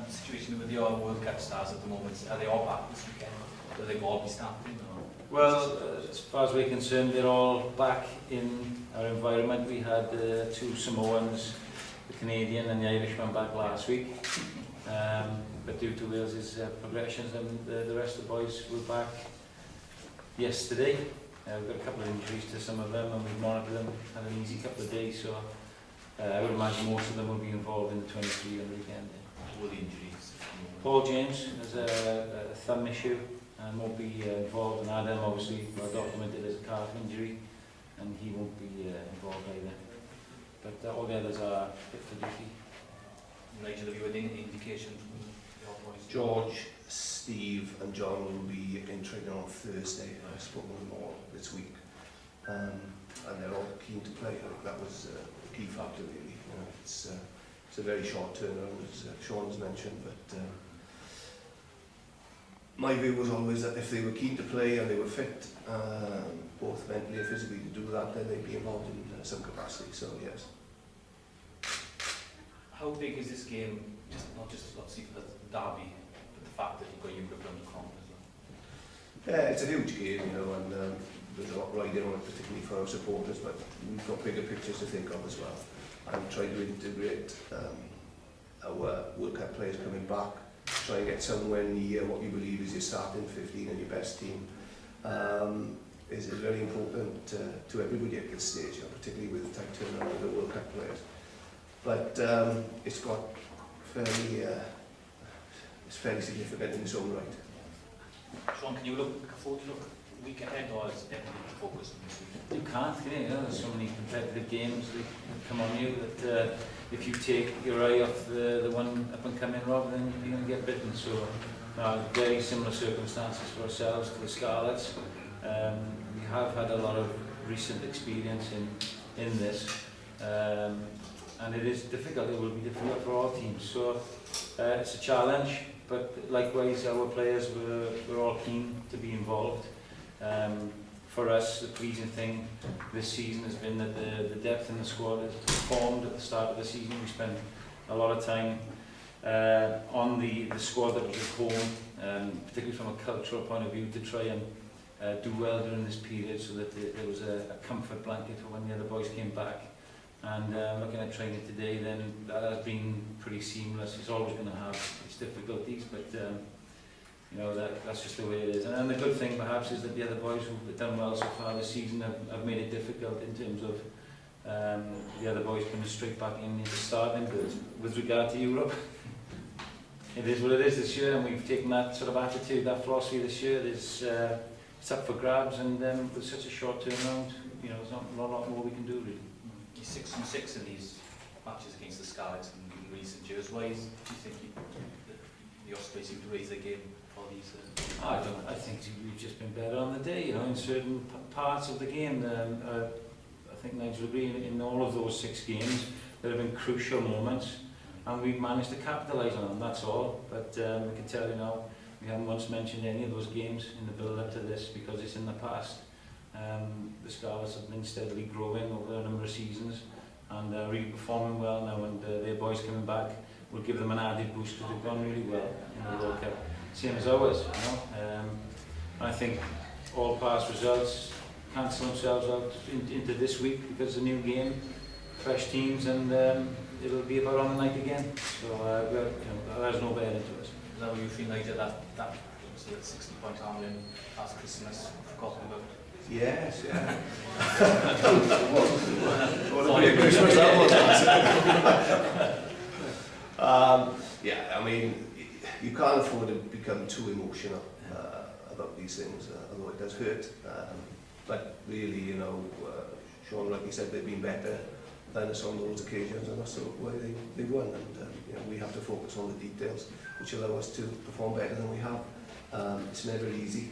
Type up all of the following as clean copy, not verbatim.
situation with your World Cup stars at the moment? Are they all back this weekend? Will they all be starting? Or? Well, as far as we're concerned, they're all back in our environment. We had 2 Samoans, the Canadian and the Irishman back last week. But due to Wales's progressions, and the rest of the boys were back yesterday. We've got a couple of injuries to some of them, and we've monitored them. Had an easy couple of days, so I would imagine most of them will be involved in the 23 on the weekend. What were the injuries? Paul James has a thumb issue and won't be involved, and Adam obviously documented as a calf injury, and he won't be involved either. But all the others are fit for duty. Nigel, have you had any indication from your boys? George, Steve and John will be in training on Thursday. I've spoken with them all this week. And they're all keen to play. I think that was a key factor really. You know, it's a very short turnaround, as Sean's mentioned, but my view was always that if they were keen to play and they were fit, both mentally and physically to do that, then they'd be involved in some capacity, so yes. How big is this game, not just obviously for the derby, but the fact that you've got Europe around the corner as well? Yeah, it's a huge game, you know, and there's a lot riding on it, particularly for our supporters, but we've got bigger pictures to think of as well. I'm trying to integrate our World Cup players coming back, try and get somewhere near what you believe is your starting 15 and your best team. Is very important to everybody at this stage, you know, particularly with the tight turnaround of the World Cup players. But it's got fairly, it's fairly significant in its own right. Sean, can you afford to look a week ahead, or is everything focused on this week? You can't, can you? There's so many competitive games that come on you that if you take your eye off the one up and coming, Rob, then you're going to get bitten. So very similar circumstances for ourselves to the Scarlets. We have had a lot of recent experience in this, and it is difficult. It will be difficult for all teams. So it's a challenge, but likewise our players were all keen to be involved. For us, the pleasing thing this season has been that the depth in the squad has formed at the start of the season. We spent a lot of time on the squad that was at home, particularly from a cultural point of view, to try and do well during this period, so that there was a comfort blanket for when the other boys came back. And looking at training today, then that has been pretty seamless. It's always going to have its difficulties, but you know, that's just the way it is. And the good thing perhaps is that the other boys who've done well so far this season have made it difficult in terms of the other boys coming straight back into starting. But with regard to Europe, it is what it is this year, and we've taken that sort of attitude, that philosophy this year. It's up for grabs, and with such a short turnaround, you know, there's not a lot more we can do really. You're 6-6 in these matches against the Scarlets in recent years. Why do you think the Ospreys seem to raise their game for these? I think we've just been better on the day, you know, in certain parts of the game. I think Nigel agreed, in all of those 6 games there have been crucial moments, and we've managed to capitalise on them, that's all. But I can tell you now, we haven't once mentioned any of those games in the build-up to this, because it's in the past. The Scarlets have been steadily growing over a number of seasons, and really performing well now, and their boys coming back will give them an added boost, because they've gone really well in the World Cup, same as ours, you know. I think all past results cancel themselves out into this week, because it's a new game, fresh teams, and it'll be about on the night again. So you know, there's no better into us. Is that what you feel, Nigel, that 60-point harming past Christmas, forgotten about? Yes, yeah. What a big Christmas that was. Yeah, I mean, you can't afford to become too emotional about these things, although it does hurt. But really, you know, Sean, like he said, they've been better than us on those occasions, and that's why they won. And you know, we have to focus on the details, which allow us to perform better than we have. It's never easy.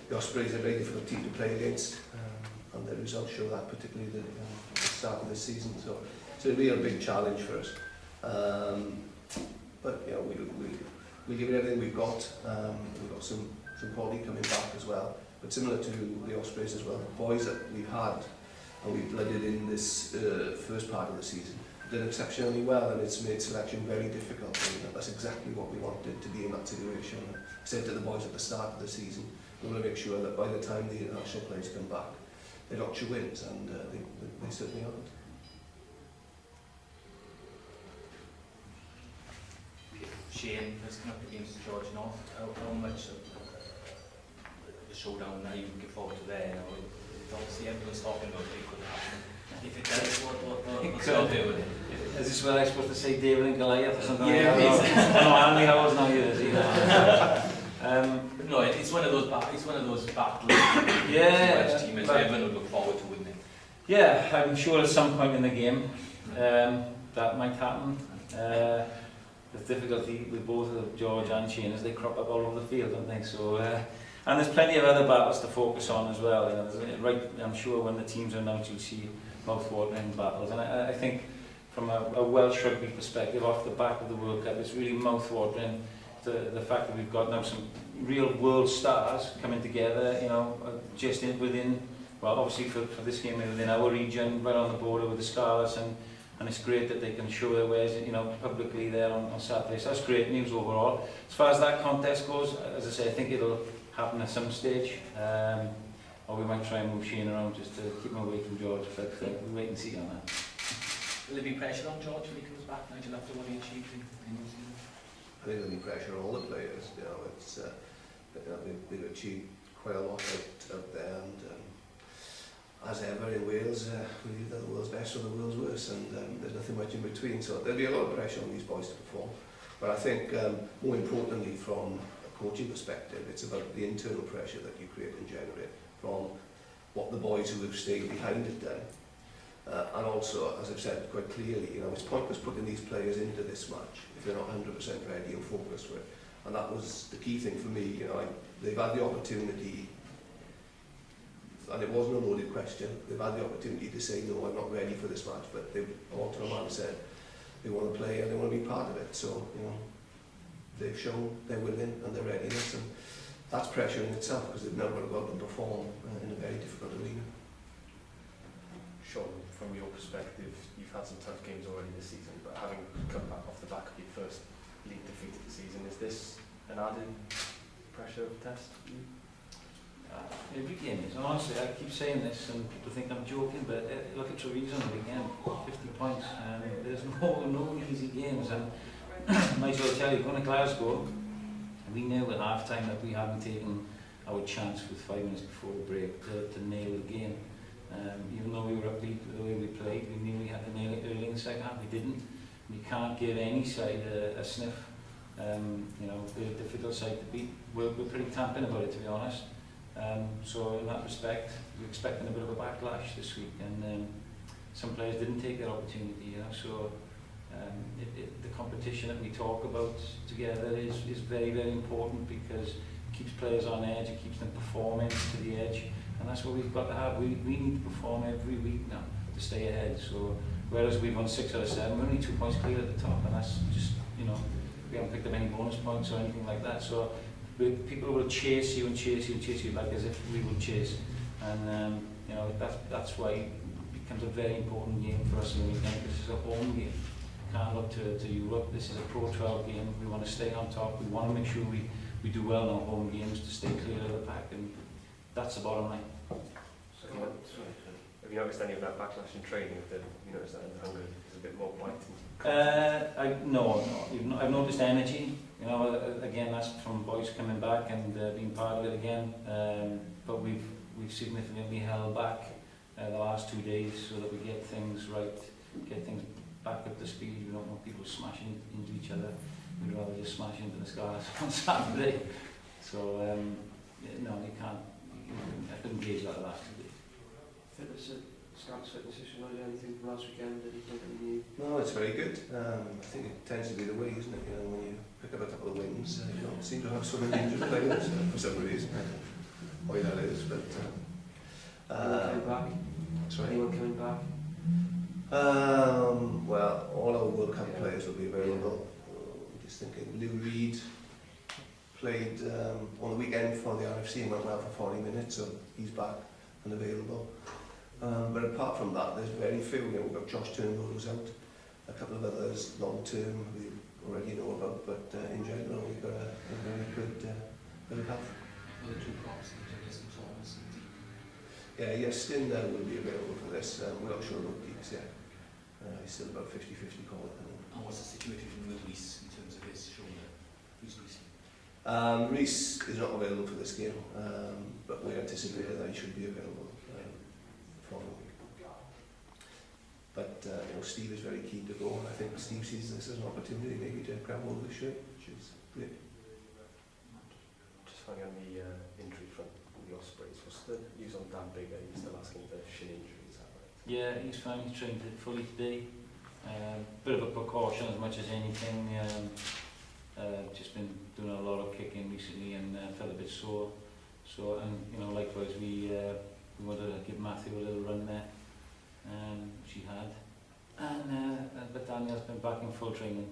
The Ospreys are a very difficult team to play against, and the results show that, particularly at the start of the season. So it's a real big challenge for us. But you know, we give it everything we've got. We've got some quality coming back as well. But similar to the Ospreys as well, the boys that we've had and we've blooded in this first part of the season done exceptionally well, and it's made selection very difficult, and that's exactly what we wanted to be in that situation. I said to the boys at the start of the season, we want to make sure that by the time the international players come back, they're not shoe-ins, and they certainly aren't. Shane has come up against George North. How much of the showdown are you looking forward to there? You know, obviously everyone's talking about it could happen. If it does, what's your view with it? Is this where I'm supposed to say David and Goliath or something Yeah, like that? No, how many hours now yours either? No, it's one of those battles. Yeah, Welsh team everyone would look forward to, wouldn't it? Yeah, I'm sure at some point in the game that might happen. The difficulty with both of George and Shane is they crop up all over the field, don't they? So, and there's plenty of other battles to focus on as well. You know, I'm sure when the teams are announced, you'll see mouth-watering battles. And I think from a Welsh rugby perspective, off the back of the World Cup, it's really mouth-watering. The fact that we've got now some real world stars coming together, you know, just within, well, obviously for this game within our region, right on the border with the Scarlets, and it's great that they can show their wares, you know, publicly there on Saturday. So that's great news overall. As far as that contest goes, as I say, I think it'll happen at some stage, or we might try and move Shane around just to keep him away from George, but we'll wait and see on that. Will there be pressure on George when he comes back, Nigel, after what he achieved in New Zealand? I think there'll be pressure on all the players. You know, it's they've achieved quite a lot out there, and as ever in Wales, we're either the world's best or the world's worst, and there's nothing much in between. So there'll be a lot of pressure on these boys to perform. But I think more importantly, from a coaching perspective, it's about the internal pressure that you create and generate from what the boys who have stayed behind have done. And also, as I've said quite clearly, you know, it's pointless putting these players into this match if they're not 100% ready and focused for it. And that was the key thing for me. You know, they've had the opportunity, and it wasn't a loaded question. They've had the opportunity to say, no, I'm not ready for this match, but they all to a man said they want to play and they want to be part of it. So, you know, they've shown their willing and their readiness, and that's pressure in itself, because they've never got to go out and perform in a very difficult arena. Sean, from your perspective, you've had some tough games already this season, but having come back off the back of your first league defeat of the season, is this an added pressure test? Every game is. Honestly, I keep saying this and people think I'm joking, but look at Treviso on the weekend, 50 points, and there's no easy games. And might as well tell you, going to Glasgow, we knew at half-time that we hadn't taken our chance with 5 minutes before the break to nail the game. Even though we were upbeat with the way we played, we knew we had to nail it early in the second half. We didn't. We can't give any side a sniff. You know, the difficult side to beat. We're pretty tamping about it, to be honest. So in that respect, we're expecting a bit of a backlash this week, and some players didn't take their opportunity. You know, so the competition that we talk about together is very, very important, because it keeps players on edge, it keeps them performing to the edge. And that's what we've got to have. We need to perform every week now to stay ahead. So whereas we've won 6 out of 7, we're only 2 points clear at the top, and that's just, you know, we haven't picked up any bonus points or anything like that. So people will chase you and chase you and chase you like as if we will chase. And you know, that's why it becomes a very important game for us in the weekend. This is a home game. Can't look to Europe. This is a Pro12 game. We want to stay on top. We want to make sure we do well in our home games to stay clear of the pack, and that's the bottom line. So have you noticed any of that backlash in training? Have you noticed that in Hungary is a bit more white? No. I've noticed energy. You know, again, that's from boys coming back and being part of it again. But we've significantly held back the last 2 days so that we get things right, get things back up to speed. We don't want people smashing into each other. We'd rather just smash into the Scarlets on Saturday. So no, you can't. I couldn't gauge that the last 2 days. Fitness at Scarlets fitness issue, not anything from last weekend, anything new? No, it's very good. I think it tends to be the way, isn't it? You know, when you pick up a couple of wins, you don't seem to have so many injured players for some reason. I don't know why that is, but Anyone coming back? sorry. Anyone coming back? Well, all our World Cup players will be available. Just thinking, Lou Reed played on the weekend for the RFC and went well for 40 minutes, so he's back and available. But apart from that, there's very few. You know, we've got Josh Turnbull who's out, a couple of others long term we already know about, but in general we've got a very good bit of health. Well, the two props, Douglas and Thomas and Deep. Yeah, yes, Stin will be available for this. We're not sure about Deeks yet. He's still about 50-50 call at the moment. And what's the situation with Reece in terms of his shoulder? Who's Reece? Reece is not available for this game, but we anticipated that he should be available following week. But you know, Steve is very keen to go, and I think Steve sees this as an opportunity maybe to grab hold of the shirt, which is great. Just finally on the injury front with the Ospreys, what's the news on Dan Bigger? He's still asking for shin injury, is that right? Yeah, he's fine. He's trained fully today. Bit of a precaution as much as anything. Just been doing a lot of kicking recently and felt a bit sore. So, and you know, likewise we wanted to give Matthew a little run there, which he had. And but Daniel's been back in full training.